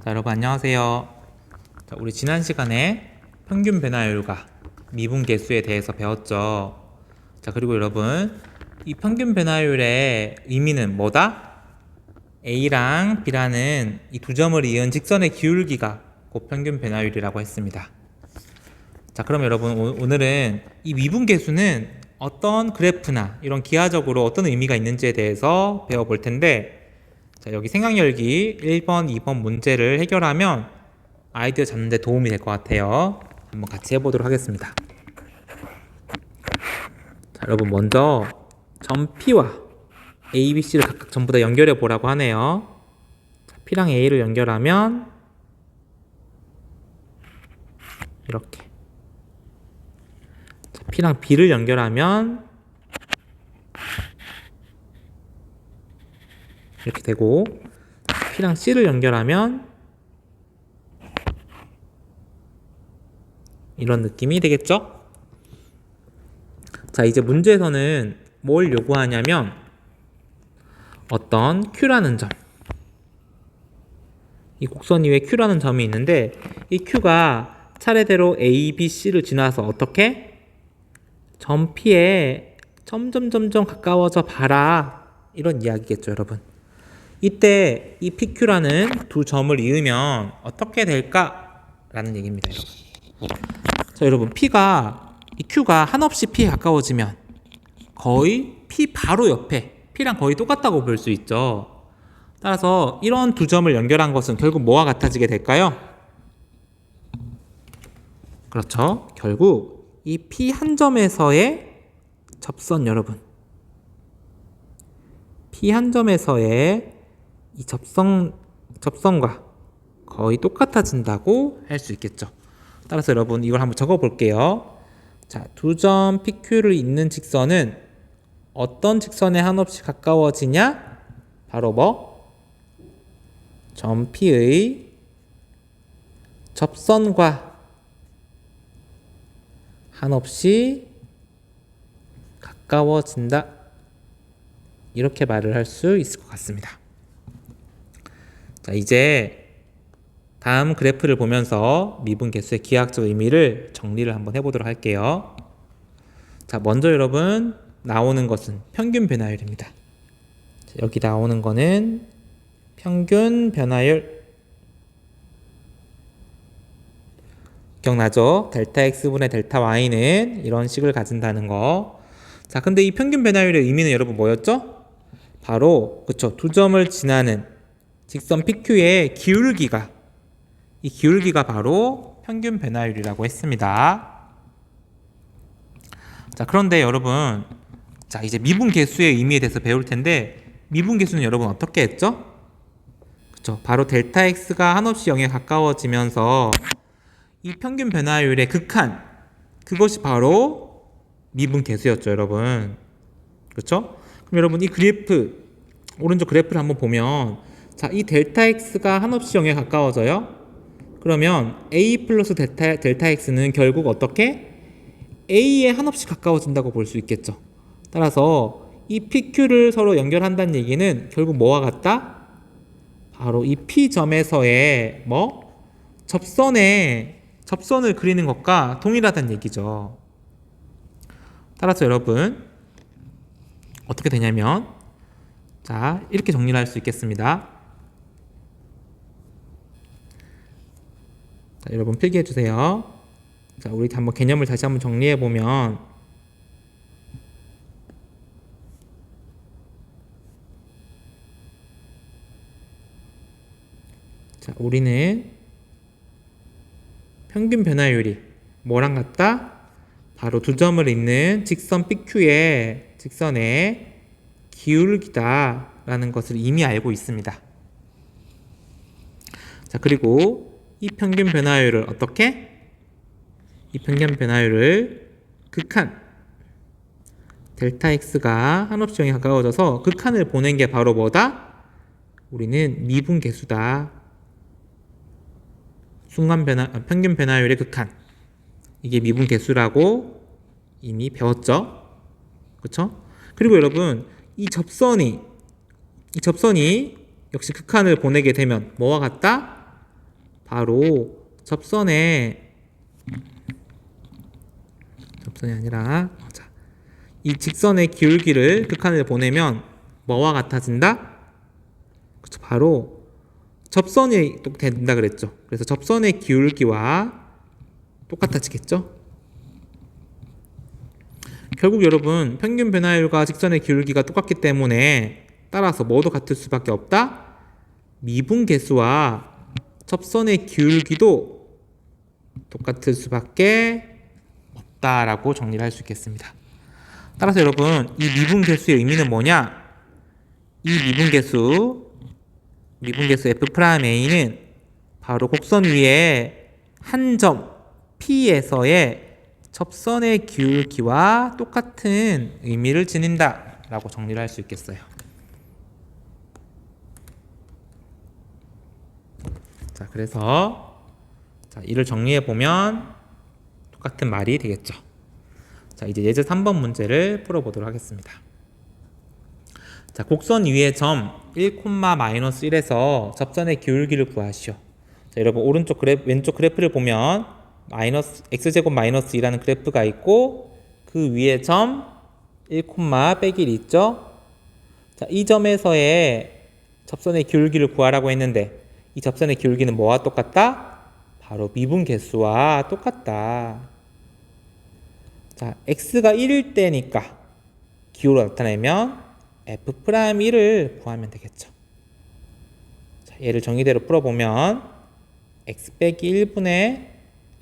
자, 여러분 안녕하세요. 자, 우리 지난 시간에 평균 변화율과 미분 계수에 대해서 배웠죠. 자, 그리고 여러분 이 평균 변화율의 의미는 뭐다? A랑 B라는 이 두 점을 이은 직선의 기울기가 곧 평균 변화율이라고 했습니다. 자, 그럼 여러분 오늘은 이 미분 계수는 어떤 그래프나 이런 기하적으로 어떤 의미가 있는지에 대해서 배워볼 텐데, 자, 여기 생각 열기 1번, 2번 문제를 해결하면 아이디어 잡는 데 도움이 될 것 같아요. 한번 같이 해보도록 하겠습니다. 자, 여러분 먼저 점 P와 A, B, C를 각각 전부 다 연결해 보라고 하네요. 자, P랑 A를 연결하면 이렇게, 자, P랑 B를 연결하면 이렇게 되고, P랑 C를 연결하면 이런 느낌이 되겠죠? 자, 이제 문제에서는 뭘 요구하냐면 어떤 Q라는 점, 이 곡선 위에 Q라는 점이 있는데 이 Q가 차례대로 A, B, C를 지나서 어떻게? 점 P에 점점 가까워져 봐라, 이런 이야기겠죠, 여러분. 이때 이 PQ라는 두 점을 이으면 어떻게 될까? 라는 얘기입니다, 여러분. 자, 여러분 P가 이 Q가 한없이 P에 가까워지면 거의 P 바로 옆에 P랑 거의 똑같다고 볼 수 있죠. 따라서 이런 두 점을 연결한 것은 결국 뭐와 같아지게 될까요? 그렇죠. 결국 이 P 한 점에서의 접선, 여러분, P 한 점에서의 이 접선과 거의 똑같아진다고 할 수 있겠죠. 따라서 여러분 이걸 한번 적어 볼게요. 자, 두 점 PQ를 잇는 직선은 어떤 직선에 한없이 가까워지냐? 바로 뭐? 점 P의 접선과 한없이 가까워진다, 이렇게 말을 할 수 있을 것 같습니다. 자, 이제 다음 그래프를 보면서 미분 계수의 기하학적 의미를 정리를 한번 해보도록 할게요. 자, 먼저 여러분 나오는 것은 평균 변화율입니다. 자, 여기 나오는 거는 평균 변화율. 기억나죠? 델타 X분의 델타 Y는 이런 식을 가진다는 거. 자, 근데 이 평균 변화율의 의미는 여러분 뭐였죠? 바로, 그쵸, 두 점을 지나는 직선 PQ의 기울기가, 이 기울기가 바로 평균 변화율이라고 했습니다. 자, 그런데 여러분, 자, 이제 미분 계수의 의미에 대해서 배울 텐데, 미분 계수는 여러분 어떻게 했죠? 그쵸, 바로 델타 X가 한없이 0에 가까워지면서 이 평균 변화율의 극한, 그것이 바로 미분 계수였죠, 여러분. 그렇죠? 그럼 여러분 이 그래프, 오른쪽 그래프를 한번 보면, 자, 이 델타 X가 한없이 0에 가까워져요. 그러면 A 플러스 델타 X는 결국 어떻게? A에 한없이 가까워진다고 볼 수 있겠죠. 따라서 이 PQ를 서로 연결한다는 얘기는 결국 뭐와 같다? 바로 이 P점에서의 뭐? 접선을 그리는 것과 동일하다는 얘기죠. 따라서 여러분 어떻게 되냐면, 자, 이렇게 정리를 할 수 있겠습니다. 자, 여러분 필기해 주세요. 자, 우리 한번 개념을 다시 한번 정리해 보면, 자, 우리는 평균 변화율이 뭐랑 같다? 바로 두 점을 잇는 직선 PQ의 직선의 기울기다 라는 것을 이미 알고 있습니다. 자, 그리고 이 평균 변화율을 어떻게? 이 평균 변화율을 극한, 델타 X가 한없이 0에 가까워져서 극한을 보낸 게 바로 뭐다? 우리는 미분 계수다. 평균 변화율의 극한, 이게 미분 계수라고 이미 배웠죠? 그렇죠? 그리고 여러분 이 접선이 역시 극한을 보내게 되면 뭐와 같다? 바로 접선이 아니라 자, 이 직선의 기울기를 극한을 보내면 뭐와 같아진다? 그쵸, 바로 접선이 또 된다 그랬죠. 그래서 접선의 기울기와 똑같아지겠죠. 결국 여러분 평균 변화율과 직선의 기울기가 똑같기 때문에 따라서 뭐도 같을 수밖에 없다? 미분 계수와 접선의 기울기도 똑같을 수밖에 없다라고 정리를 할 수 있겠습니다. 따라서 여러분 이 미분 계수의 의미는 뭐냐? 이 미분 계수 F'A는 바로 곡선 위에 한 점 P에서의 접선의 기울기와 똑같은 의미를 지닌다 라고 정리를 할 수 있겠어요. 자, 그래서 이를 정리해 보면 똑같은 말이 되겠죠. 자, 이제 예제 3번 문제를 풀어보도록 하겠습니다. 자, 곡선 위의 점 1,-1에서 접선의 기울기를 구하시오. 자, 여러분 왼쪽 그래프를 보면 x제곱 마이너스 2라는 그래프가 있고 그 위에 점 1, 빼기 1 있죠. 자, 이 점에서의 접선의 기울기를 구하라고 했는데 이 접선의 기울기는 뭐와 똑같다? 바로 미분 계수와 똑같다. 자, x가 1일 때니까 기호로 나타내면 F'1을 구하면 되겠죠. 자, 얘를 정의대로 풀어보면 x 빼기 1분의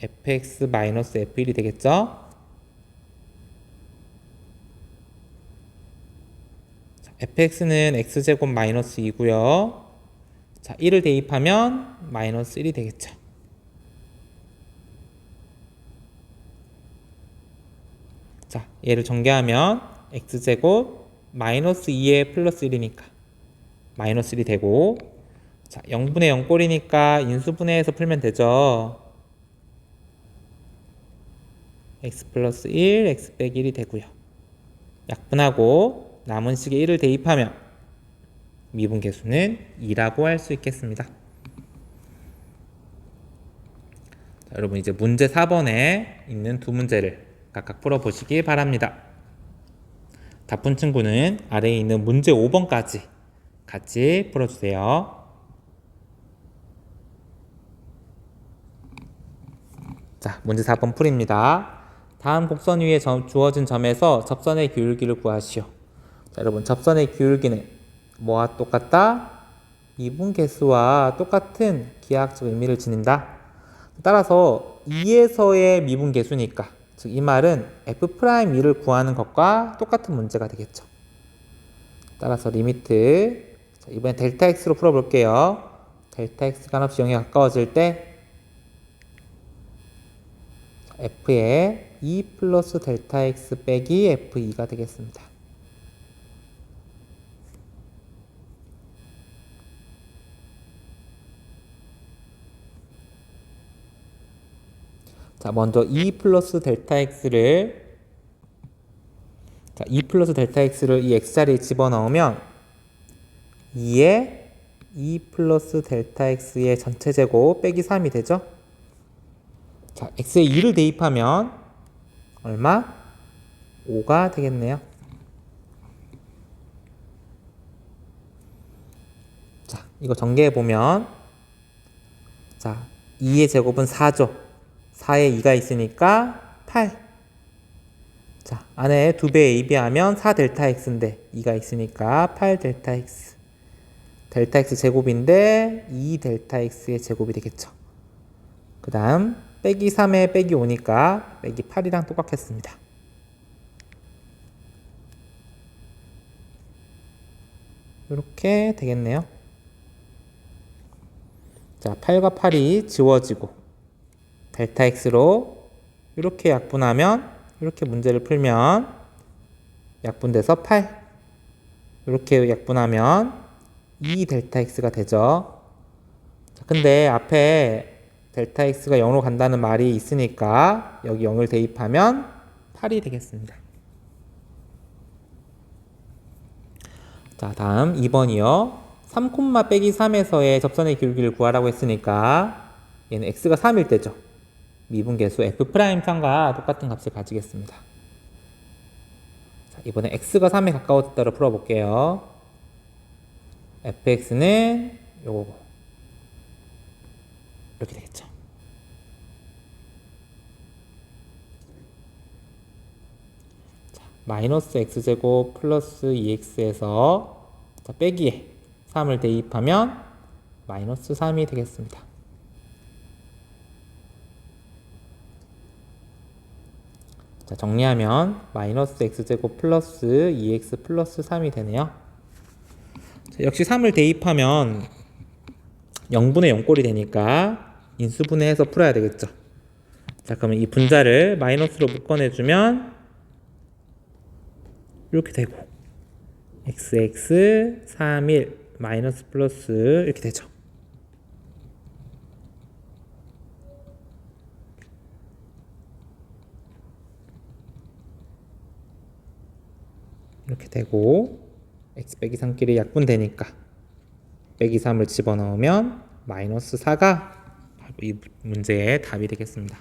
fx 마이너스 f1이 되겠죠. 자, fx는 x제곱 마이너스 2고요. 자, 1을 대입하면 마이너스 1이 되겠죠. 자, 얘를 전개하면 x제곱 마이너스 2에 플러스 1이니까 마이너스 1이 되고, 자, 0분의 0 꼴이니까 인수분해해서 풀면 되죠. x 플러스 1, x 빼기 1이 되고요. 약분하고 남은 식에 1을 대입하면 미분 계수는 2라고 할 수 있겠습니다. 자, 여러분 이제 문제 4번에 있는 두 문제를 각각 풀어보시기 바랍니다. 답푼 친구는 아래에 있는 문제 5번까지 같이 풀어주세요. 자, 문제 4번 풀입니다. 다음 곡선 위에 주어진 점에서 접선의 기울기를 구하시오. 자, 여러분 접선의 기울기는 뭐와 똑같다? 미분 계수와 똑같은 기하학적 의미를 지닌다. 따라서 2에서의 미분 계수니까 즉 이 말은 F'E를 구하는 것과 똑같은 문제가 되겠죠. 따라서 리미트, 자, 이번엔 델타 x로 풀어볼게요. 델타 x가 한없이 0에 가까워질 때 f의 2 플러스 델타 x 빼기 f2가 되겠습니다. 자, 먼저 2 플러스 델타 x를 이 x자리에 집어넣으면 2에 2 플러스 델타 x의 전체 제곱 빼기 3이 되죠. 자, x에 2를 대입하면 얼마? 5가 되겠네요. 자, 이거 전개해보면 자, 2의 제곱은 4죠. 4에 2가 있으니까 8. 자, 안에 2배 AB하면 4델타 x인데 2가 있으니까 8델타 x. 델타 x 제곱인데 2델타 x의 제곱이 되겠죠. 그 다음 빼기 3에 빼기 5니까 빼기 8이랑 똑같겠습니다. 이렇게 되겠네요. 자, 8과 8이 지워지고 델타 x로 이렇게 약분하면 이렇게 문제를 풀면 약분돼서 8. 이렇게 약분하면 2 델타 x가 되죠. 자, 근데 앞에 델타 x가 0으로 간다는 말이 있으니까 여기 0을 대입하면 8이 되겠습니다. 자, 다음 2번이요. 3, 빼기 3에서의 접선의 기울기를 구하라고 했으니까 얘는 x가 3일 때죠. 미분계수 f'3과 똑같은 값을 가지겠습니다. 자, 이번에 x가 3에 가까워졌다로 풀어볼게요. fx는 요거 이렇게 되겠죠. 자, 마이너스 x제곱 플러스 2x에서 빼기에 3을 대입하면 마이너스 3이 되겠습니다. 자, 정리하면 마이너스 x제곱 플러스 2x 플러스 3이 되네요. 자, 역시 3을 대입하면 0분의 0꼴이 되니까 인수분해해서 풀어야 되겠죠. 자, 그러면 이 분자를 마이너스로 묶어내주면 이렇게 되고 xx 3, 1 마이너스 플러스 이렇게 되죠. 이렇게 되고 x 빼기 3끼리 약분되니까 빼기 3을 집어넣으면 마이너스 4가 바로 이 문제의 답이 되겠습니다.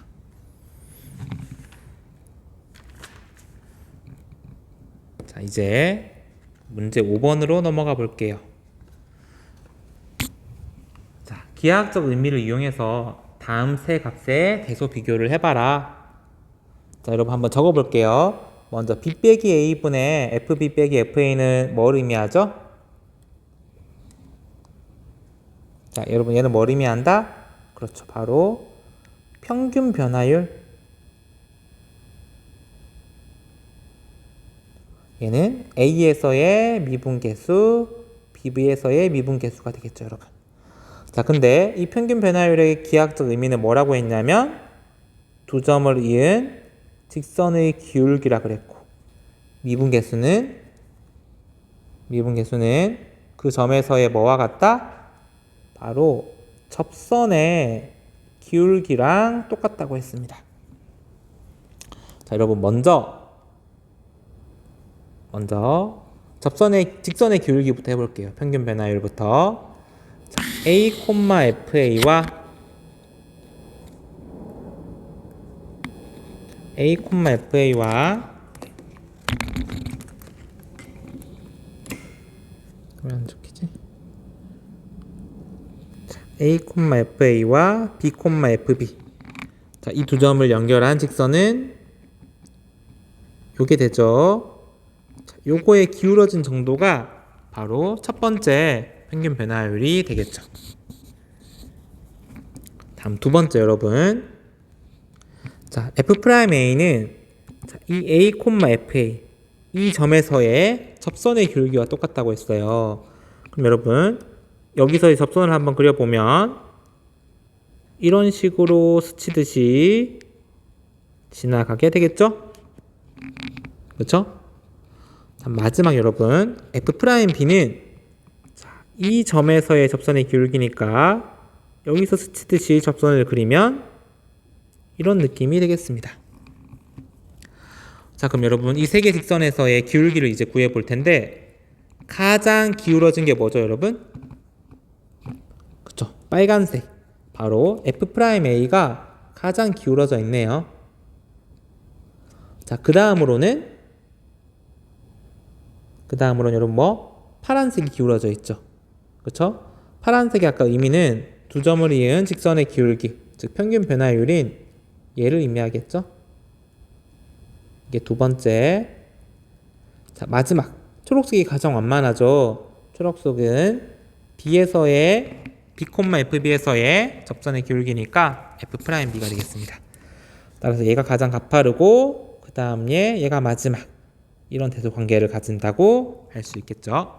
자, 이제 문제 5번으로 넘어가 볼게요. 자, 기하학적 의미를 이용해서 다음 세 값의 대소 비교를 해봐라. 자, 여러분 한번 적어 볼게요. 먼저 b 빼기 a분의 fb 빼기 fa는 뭘 의미하죠? 자, 여러분 얘는 뭘 의미한다? 그렇죠. 바로 평균 변화율. 얘는 a에서의 미분계수, b에서의 미분계수가 되겠죠, 여러분. 자, 근데 이 평균 변화율의 기하학적 의미는 뭐라고 했냐면 두 점을 이은 직선의 기울기라 그랬고 미분계수는 그 점에서의 뭐와 같다? 바로 접선의 기울기랑 똑같다고 했습니다. 자, 여러분 먼저 직선의 기울기부터 해볼게요. 평균 변화율부터. 자, a, fa와 왜 안 적히지? a, fa와 b, fb. 자, 이 두 점을 연결한 직선은 요게 되죠. 자, 요거의 기울어진 정도가 바로 첫 번째 평균 변화율이 되겠죠. 다음 두 번째 여러분. 자, f'a는 이 a, fa 이 점에서의 접선의 기울기와 똑같다고 했어요. 그럼 여러분 여기서의 접선을 한번 그려보면 이런 식으로 스치듯이 지나가게 되겠죠? 그렇죠? 자, 마지막 여러분 f'b는 이 점에서의 접선의 기울기니까 여기서 스치듯이 접선을 그리면 이런 느낌이 되겠습니다. 자, 그럼 여러분 이 세 개 직선에서의 기울기를 이제 구해 볼 텐데 가장 기울어진 게 뭐죠, 여러분? 그쵸, 빨간색. 바로 f'a가 가장 기울어져 있네요. 자, 그 다음으로는 여러분 파란색이 기울어져 있죠. 그쵸? 파란색의 아까 의미는 두 점을 이은 직선의 기울기, 즉 평균 변화율인 얘를 의미하겠죠? 이게 두 번째. 자, 마지막 초록색이 가장 완만하죠. 초록색은 B에서의 B, FB에서의 접선의 기울기니까 F'B가 되겠습니다. 따라서 얘가 가장 가파르고 그 다음 얘가 마지막. 이런 대소 관계를 가진다고 할 수 있겠죠.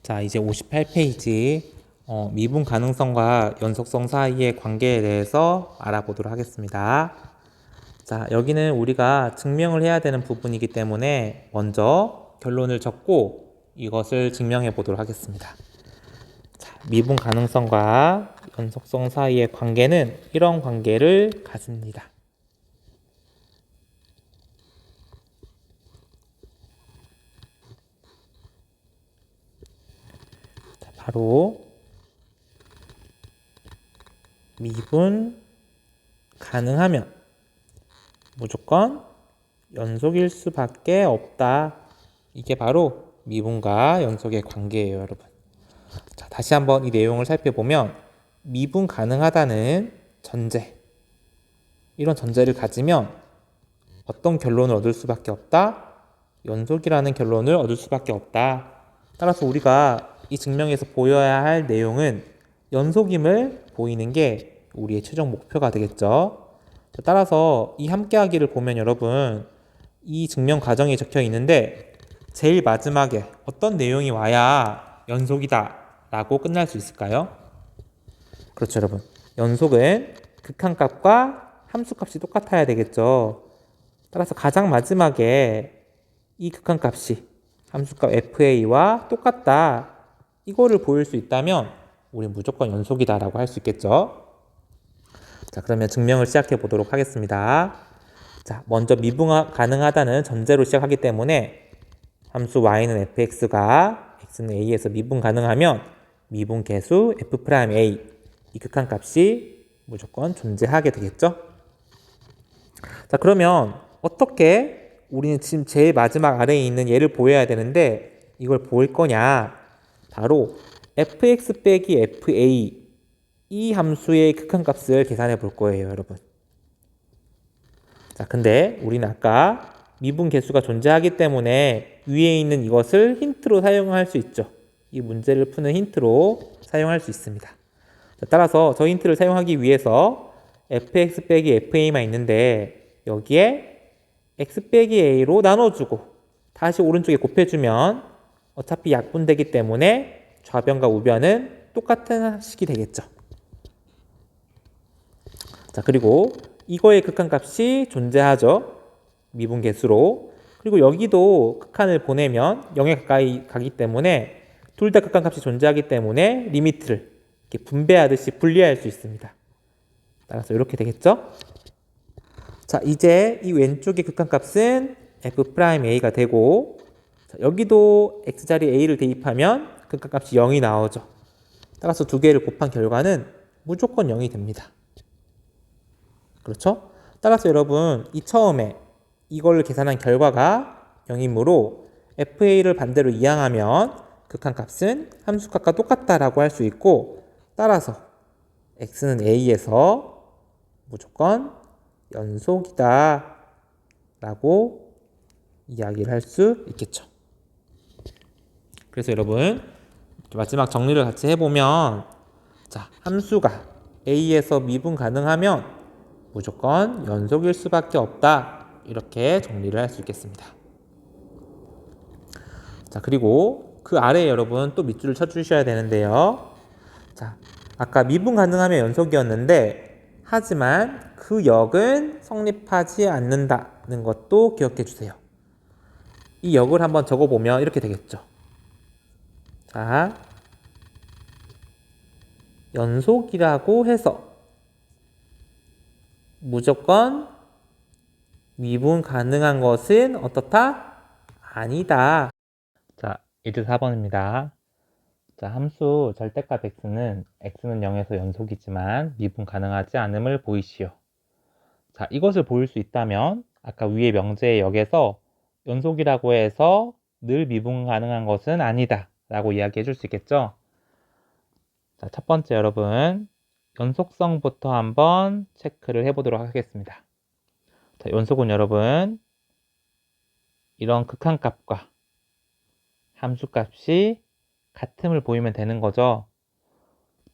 자, 이제 58페이지 미분 가능성과 연속성 사이의 관계에 대해서 알아보도록 하겠습니다. 자, 여기는 우리가 증명을 해야 되는 부분이기 때문에 먼저 결론을 적고 이것을 증명해 보도록 하겠습니다. 자, 미분 가능성과 연속성 사이의 관계는 이런 관계를 가집니다. 바로 미분 가능하면 무조건 연속일 수밖에 없다. 이게 바로 미분과 연속의 관계예요, 여러분. 자, 다시 한번 이 내용을 살펴보면 미분 가능하다는 전제, 이런 전제를 가지면 어떤 결론을 얻을 수밖에 없다? 연속이라는 결론을 얻을 수밖에 없다. 따라서 우리가 이 증명에서 보여야 할 내용은 연속임을 보이는 게 우리의 최종 목표가 되겠죠. 따라서 이 함께하기를 보면 여러분, 이 증명 과정이 적혀 있는데 제일 마지막에 어떤 내용이 와야 연속이다 라고 끝날 수 있을까요? 그렇죠, 여러분. 연속은 극한값과 함수값이 똑같아야 되겠죠. 따라서 가장 마지막에 이 극한값이 함수값 fa와 똑같다, 이거를 보일 수 있다면 우린 무조건 연속이다 라고 할 수 있겠죠. 자, 그러면 증명을 시작해 보도록 하겠습니다. 자, 먼저 미분 가능하다는 전제로 시작하기 때문에 함수 y는 fx가 x는 a에서 미분 가능하면 미분 계수 f'A, 이 극한값이 무조건 존재하게 되겠죠. 자, 그러면 어떻게 우리는 지금 제일 마지막 아래에 있는 얘를 보여야 되는데 이걸 보일 거냐? 바로 fx 빼기 fa, 이 함수의 극한값을 계산해 볼 거예요, 여러분. 자, 근데 우리는 아까 미분 계수가 존재하기 때문에 위에 있는 이것을 힌트로 사용할 수 있죠. 이 문제를 푸는 힌트로 사용할 수 있습니다. 자, 따라서 저 힌트를 사용하기 위해서 fx 빼기 fa만 있는데 여기에 x 빼기 a로 나눠주고 다시 오른쪽에 곱해주면 어차피 약분되기 때문에 좌변과 우변은 똑같은 식이 되겠죠. 자, 그리고 이거의 극한값이 존재하죠. 미분계수로. 그리고 여기도 극한을 보내면 0에 가까이 가기 때문에 둘 다 극한값이 존재하기 때문에 리미트를 이렇게 분배하듯이 분리할 수 있습니다. 따라서 이렇게 되겠죠. 자, 이제 이 왼쪽의 극한값은 f'A가 되고, 자, 여기도 x자리에 a를 대입하면 극한값이 0이 나오죠. 따라서 두 개를 곱한 결과는 무조건 0이 됩니다. 그렇죠? 따라서 여러분, 이 처음에 이걸 계산한 결과가 0이므로 fa를 반대로 이항하면 극한값은 함수값과 똑같다라고 할 수 있고, 따라서 x는 a에서 무조건 연속이다 라고 이야기를 할 수 있겠죠. 그래서 여러분, 마지막 정리를 같이 해보면, 자, 함수가 a에서 미분 가능하면 무조건 연속일 수밖에 없다, 이렇게 정리를 할 수 있겠습니다. 자, 그리고 그 아래에 여러분 또 밑줄을 쳐주셔야 되는데요. 자, 아까 미분 가능하면 연속이었는데 하지만 그 역은 성립하지 않는다는 것도 기억해 주세요. 이 역을 한번 적어보면 이렇게 되겠죠. 자, 연속이라고 해서 무조건 미분 가능한 것은 어떻다? 아니다. 자, 이제 4번입니다. 자, 함수 절대값 x는 0에서 연속이지만 미분 가능하지 않음을 보이시오. 자, 이것을 보일 수 있다면 아까 위의 명제의 역에서 연속이라고 해서 늘 미분 가능한 것은 아니다 라고 이야기해 줄 수 있겠죠. 자, 첫 번째 여러분, 연속성부터 한번 체크를 해 보도록 하겠습니다. 자, 연속은 여러분 이런 극한값과 함수값이 같음을 보이면 되는 거죠.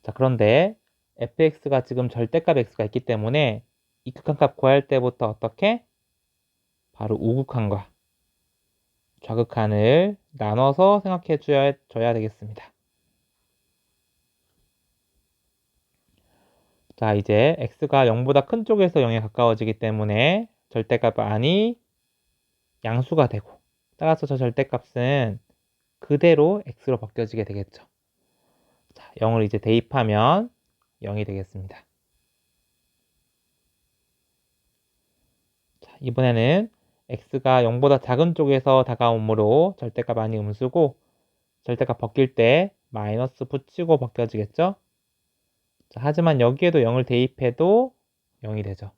자, 그런데 fx가 지금 절대값 x가 있기 때문에 이 극한값 구할 때부터 어떻게? 바로 우극한과 좌극한을 나눠서 생각해 줘야 되겠습니다. 자, 이제 x가 0보다 큰 쪽에서 0에 가까워지기 때문에 절대값 안이 양수가 되고, 따라서 저 절대값은 그대로 x로 바뀌어지게 되겠죠. 자, 0을 이제 대입하면 0이 되겠습니다. 자, 이번에는 x가 0보다 작은 쪽에서 다가오므로 절대값 안이 음수고 절대값 바뀔 때 마이너스 붙이고 벗겨지겠죠? 자, 하지만 여기에도 0을 대입해도 0이 되죠.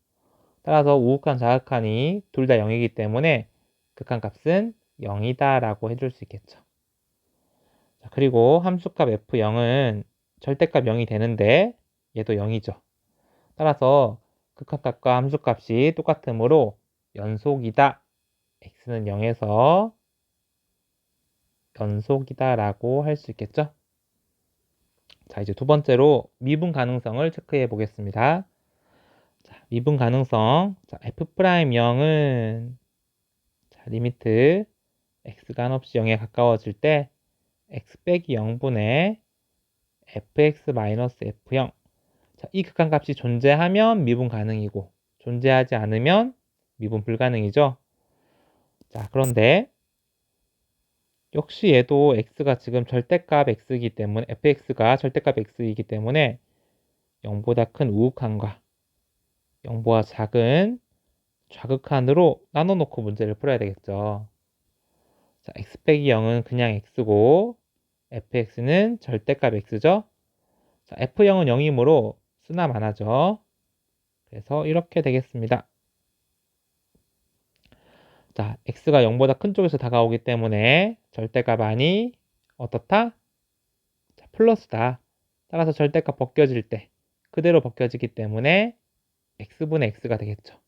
따라서 우극한 좌극한이 둘 다 0이기 때문에 극한값은 0이다 라고 해줄 수 있겠죠. 자, 그리고 함수값 f0은 절대값 0이 되는데 얘도 0이죠. 따라서 극한값과 함수값이 똑같으므로 연속이다. x는 0에서 연속이다 라고 할 수 있겠죠. 자, 이제 두 번째로 미분 가능성을 체크해 보겠습니다. 자, 미분 가능성. 자, f'0은 자, 리미트 x가 한없이 0에 가까워질 때 x 빼기 0분의 fx-f0. 자, 이 극한값이 존재하면 미분 가능이고 존재하지 않으면 미분 불가능이죠. 자, 그런데 역시 얘도 x가 지금 절대값 x이기 때문에 fx가 절대값 x이기 때문에 0보다 큰 우극한과 0보다 작은 좌극한으로 나눠놓고 문제를 풀어야 되겠죠. 자, x 빼기 0은 그냥 x고 fx는 절대값 x죠. 자, f0은 0이므로 수나 많아죠. 그래서 이렇게 되겠습니다. 자, x가 0보다 큰 쪽에서 다가오기 때문에 절대값 아니 어떻다? 자, 플러스다. 따라서 절대값 벗겨질 때 그대로 벗겨지기 때문에 x분의 x가 되겠죠.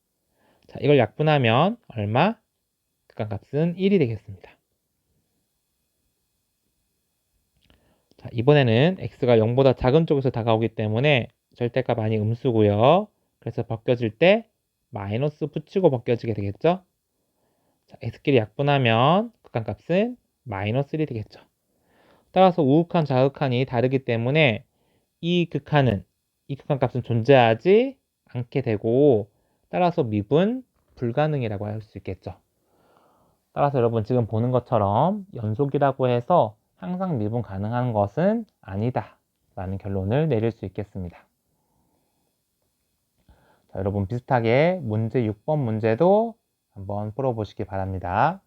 자, 이걸 약분하면 얼마? 극한값은 1이 되겠습니다. 자, 이번에는 x가 0보다 작은 쪽에서 다가오기 때문에 절대값 아니 음수고요. 그래서 벗겨질 때 마이너스 붙이고 벗겨지게 되겠죠. 자, x끼리 약분하면 극한값은 마이너스 1이 되겠죠. 따라서 우극한 좌극한이 다르기 때문에 이 극한값은 존재하지 않게 되고 따라서 미분 불가능이라고 할 수 있겠죠. 따라서 여러분 지금 보는 것처럼 연속이라고 해서 항상 미분 가능한 것은 아니다 라는 결론을 내릴 수 있겠습니다. 자, 여러분 비슷하게 문제 6번 문제도 한번 풀어보시기 바랍니다.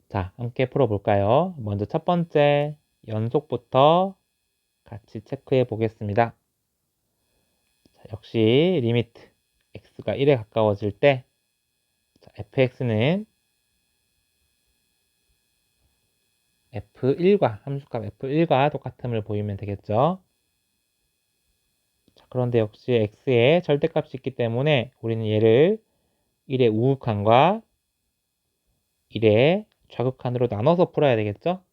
자, 함께 풀어볼까요? 먼저 첫 번째 연속부터 같이 체크해 보겠습니다. 자, 역시 리미트 x가 1에 가까워질 때 자, fx는 f1과 함수값 f1과 똑같음을 보이면 되겠죠. 자, 그런데 역시 x에 절대값이 있기 때문에 우리는 얘를 1의 우극한과 1의 좌극한으로 나눠서 풀어야 되겠죠.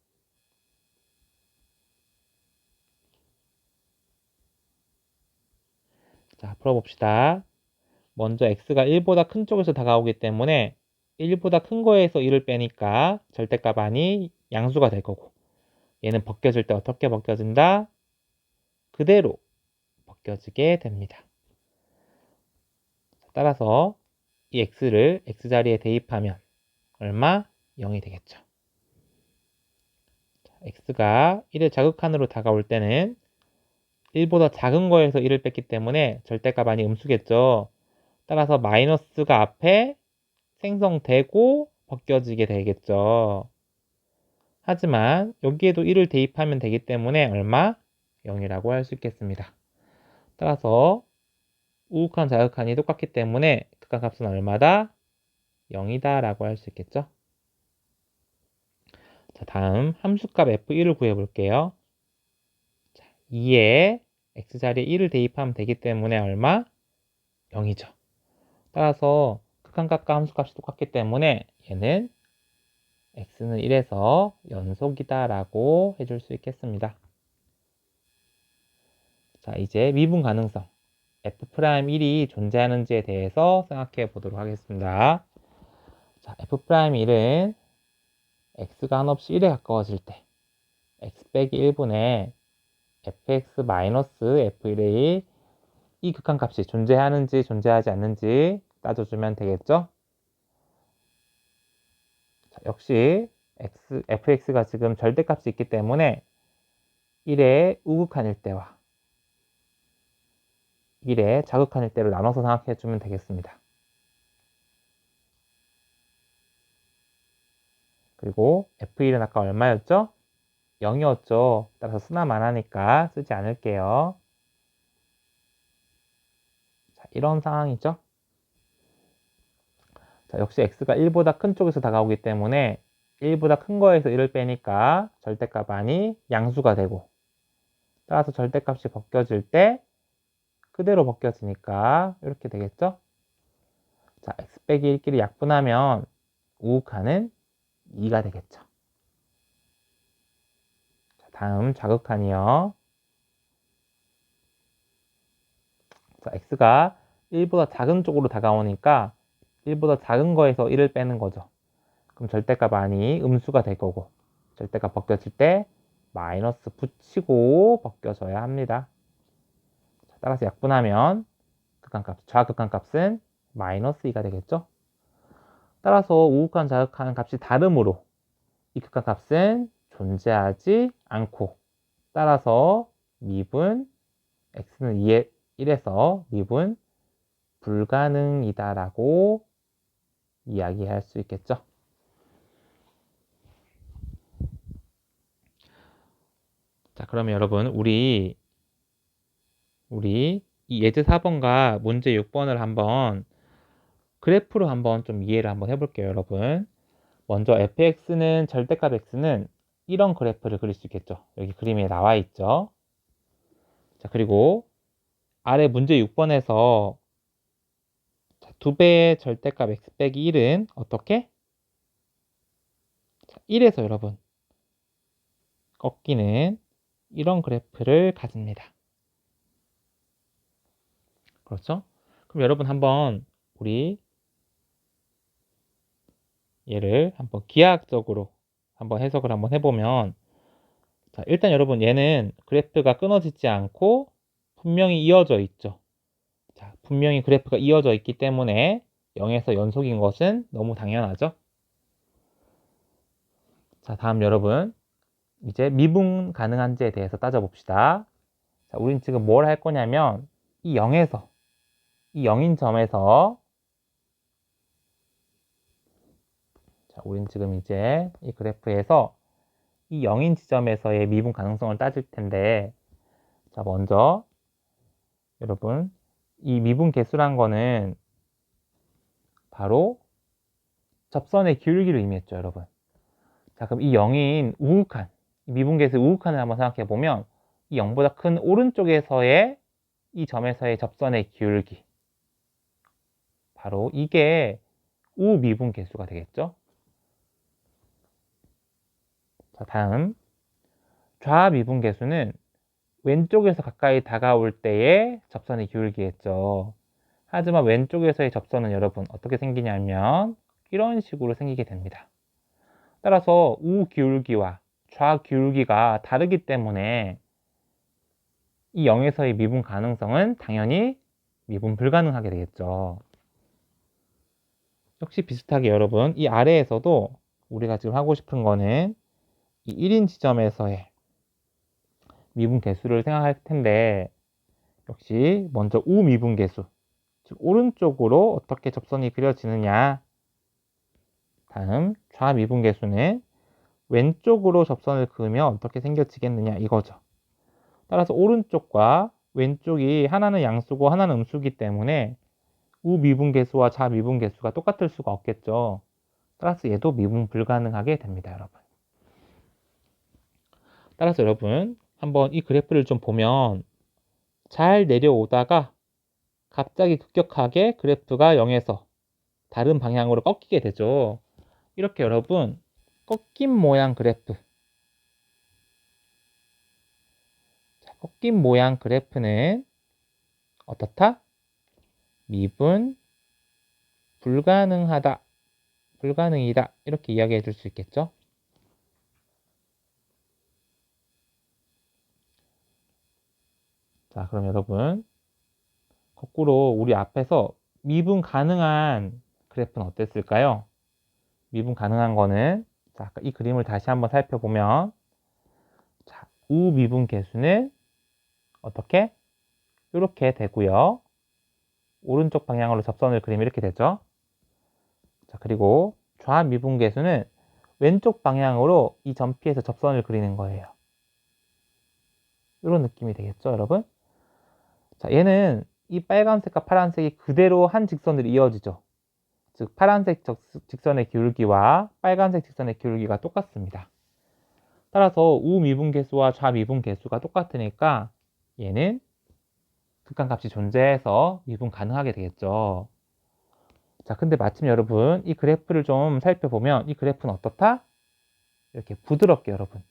자, 풀어봅시다. 먼저 x가 1보다 큰 쪽에서 다가오기 때문에 1보다 큰 거에서 1을 빼니까 절대값 아니 양수가 될 거고 얘는 벗겨질 때 어떻게 벗겨진다? 그대로 벗겨지게 됩니다. 따라서 이 x를 x자리에 대입하면 얼마? 0이 되겠죠. x가 1의 자극한으로 다가올 때는 1보다 작은 거에서 1을 뺐기 때문에 절대값 아니 음수겠죠. 따라서 마이너스가 앞에 생성되고 벗겨지게 되겠죠. 하지만 여기에도 1을 대입하면 되기 때문에 얼마? 0이라고 할 수 있겠습니다. 따라서 우극한 자극한이 똑같기 때문에 극한값은 얼마다? 0이다 라고 할 수 있겠죠. 자, 다음 함수값 f1을 구해볼게요. 자, 2에 x자리에 1을 대입하면 되기 때문에 얼마? 0이죠. 따라서 극한값과 함수값이 똑같기 때문에 얘는 x는 1에서 연속이다 라고 해줄 수 있겠습니다. 자, 이제 미분 가능성 f'1이 존재하는지에 대해서 생각해 보도록 하겠습니다. 자, f'1은 x가 한없이 1에 가까워질 때 x 빼기 1분의 fx-f1의 이 극한값이 존재하는지 존재하지 않는지 따져주면 되겠죠? 자, 역시 fx가 지금 절대값이 있기 때문에 1의 우극한일 때와 1의 자극한일 때로 나눠서 생각해 주면 되겠습니다. 그리고 F1은 아까 얼마였죠? 0이었죠. 따라서 쓰나 마나니까 쓰지 않을게요. 자, 이런 상황이죠. 자, 역시 x가 1보다 큰 쪽에서 다가오기 때문에 1보다 큰 거에서 1을 빼니까 절대값 안이 양수가 되고, 따라서 절대값이 벗겨질 때 그대로 벗겨지니까 이렇게 되겠죠. 자, x 빼기 1끼리 약분하면 우극한은 2가 되겠죠. 자, 다음 좌극한이요. 자, x가 1보다 작은 쪽으로 다가오니까 1보다 작은 거에서 1을 빼는 거죠. 그럼 절대값 안이 음수가 될 거고, 절대값 벗겨질 때 마이너스 붙이고 벗겨져야 합니다. 자, 따라서 약분하면 극한값, 좌극한값은 마이너스 2가 되겠죠. 따라서 우극한, 좌극한 값이 다름으로 이 극한값은 존재하지 않고, 따라서 미분 x는 2에 1에서 미분 불가능이다라고 이야기할 수 있겠죠. 자, 그러면 여러분 우리 이 예제 4번과 문제 6번을 한번 그래프로 한번 좀 이해를 한번 해볼게요, 여러분. 먼저 fx는 절대값 x는 이런 그래프를 그릴 수 있겠죠. 여기 그림에 나와 있죠. 자, 그리고 아래 문제 6번에서 2배의 절대값 x 빼기 1은 어떻게? 자, 1에서 여러분 꺾이는 이런 그래프를 가집니다. 그렇죠? 그럼 여러분 한번 우리 얘를 한번 기하학적으로 한번 해석을 한번 해보면, 자, 일단 여러분 얘는 그래프가 끊어지지 않고 분명히 이어져 있죠. 자, 분명히 그래프가 이어져 있기 때문에 0에서 연속인 것은 너무 당연하죠. 자, 다음 여러분 이제 미분 가능한지에 대해서 따져봅시다. 자, 우린 지금 뭘 할 거냐면 이 0에서 이 0인 점에서, 자, 우린 지금 이제 이 그래프에서 이 0인 지점에서의 미분 가능성을 따질 텐데, 자, 먼저 여러분 이 미분 계수란 거는 바로 접선의 기울기를 의미했죠, 여러분. 자, 그럼 이 0인 우극한, 미분 계수 우극한을 한번 생각해 보면 이 0보다 큰 오른쪽에서의 이 점에서의 접선의 기울기, 바로 이게 우미분 계수가 되겠죠. 자, 다음 좌미분 계수는 왼쪽에서 가까이 다가올 때의 접선의 기울기겠죠. 하지만 왼쪽에서의 접선은 여러분 어떻게 생기냐면 이런 식으로 생기게 됩니다. 따라서 우기울기와 좌기울기가 다르기 때문에 이 0에서의 미분 가능성은 당연히 미분 불가능하게 되겠죠. 역시 비슷하게 여러분 이 아래에서도 우리가 지금 하고 싶은 거는 이 1인 지점에서의 미분 계수를 생각할 텐데, 역시 먼저 우미분 계수, 즉 오른쪽으로 어떻게 접선이 그려지느냐, 다음 좌미분 계수는 왼쪽으로 접선을 그으면 어떻게 생겨지겠느냐 이거죠. 따라서 오른쪽과 왼쪽이 하나는 양수고 하나는 음수기 때문에 우미분 계수와 좌미분 계수가 똑같을 수가 없겠죠. 따라서 얘도 미분 불가능하게 됩니다, 여러분. 따라서 여러분 한번 이 그래프를 좀 보면 잘 내려오다가 갑자기 급격하게 그래프가 0에서 다른 방향으로 꺾이게 되죠. 이렇게 여러분 꺾인 모양 그래프, 자, 꺾인 모양 그래프는 어떻다? 미분 불가능하다, 불가능이다, 이렇게 이야기해 줄 수 있겠죠. 자, 그럼 여러분 거꾸로 우리 앞에서 미분 가능한 그래프는 어땠을까요? 미분 가능한 거는, 자, 아까 이 그림을 다시 한번 살펴보면, 자, 우미분 계수는 어떻게? 이렇게 되고요. 오른쪽 방향으로 접선을 그리면 이렇게 되죠. 자, 그리고 좌미분 계수는 왼쪽 방향으로 이 점피에서 접선을 그리는 거예요. 이런 느낌이 되겠죠, 여러분? 자, 얘는 이 빨간색과 파란색이 그대로 한 직선으로 이어지죠. 즉, 파란색 직선의 기울기와 빨간색 직선의 기울기가 똑같습니다. 따라서 우미분계수와 좌미분계수가 똑같으니까 얘는 극한값이 존재해서 미분 가능하게 되겠죠. 자, 근데 마침 여러분 이 그래프를 좀 살펴보면 이 그래프는 어떻다? 이렇게 부드럽게 여러분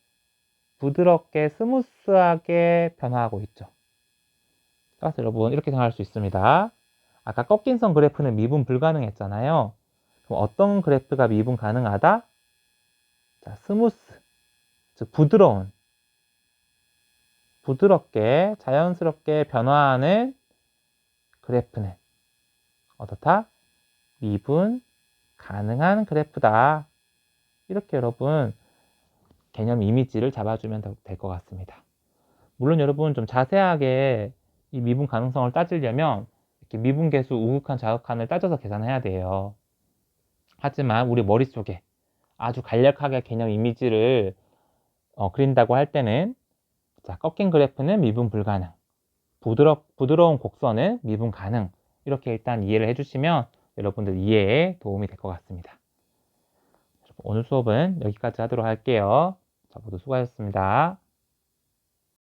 부드럽게 스무스하게 변화하고 있죠. 따라서 여러분 이렇게 생각할 수 있습니다. 아까 꺾인 선 그래프는 미분 불가능했잖아요. 그럼 어떤 그래프가 미분 가능하다? 자, 스무스, 즉 부드럽게 자연스럽게 변화하는 그래프는 어떻다? 미분 가능한 그래프다. 이렇게 여러분 개념 이미지를 잡아주면 될 것 같습니다. 물론 여러분 좀 자세하게 이 미분 가능성을 따지려면 이렇게 미분계수 우극한 좌극한을 따져서 계산해야 돼요. 하지만 우리 머릿속에 아주 간략하게 개념 이미지를 그린다고 할 때는 자, 꺾인 그래프는 미분 불가능, 부드러운 곡선은 미분 가능, 이렇게 일단 이해를 해주시면 여러분들 이해에 도움이 될 것 같습니다. 오늘 수업은 여기까지 하도록 할게요. 자, 모두 수고하셨습니다.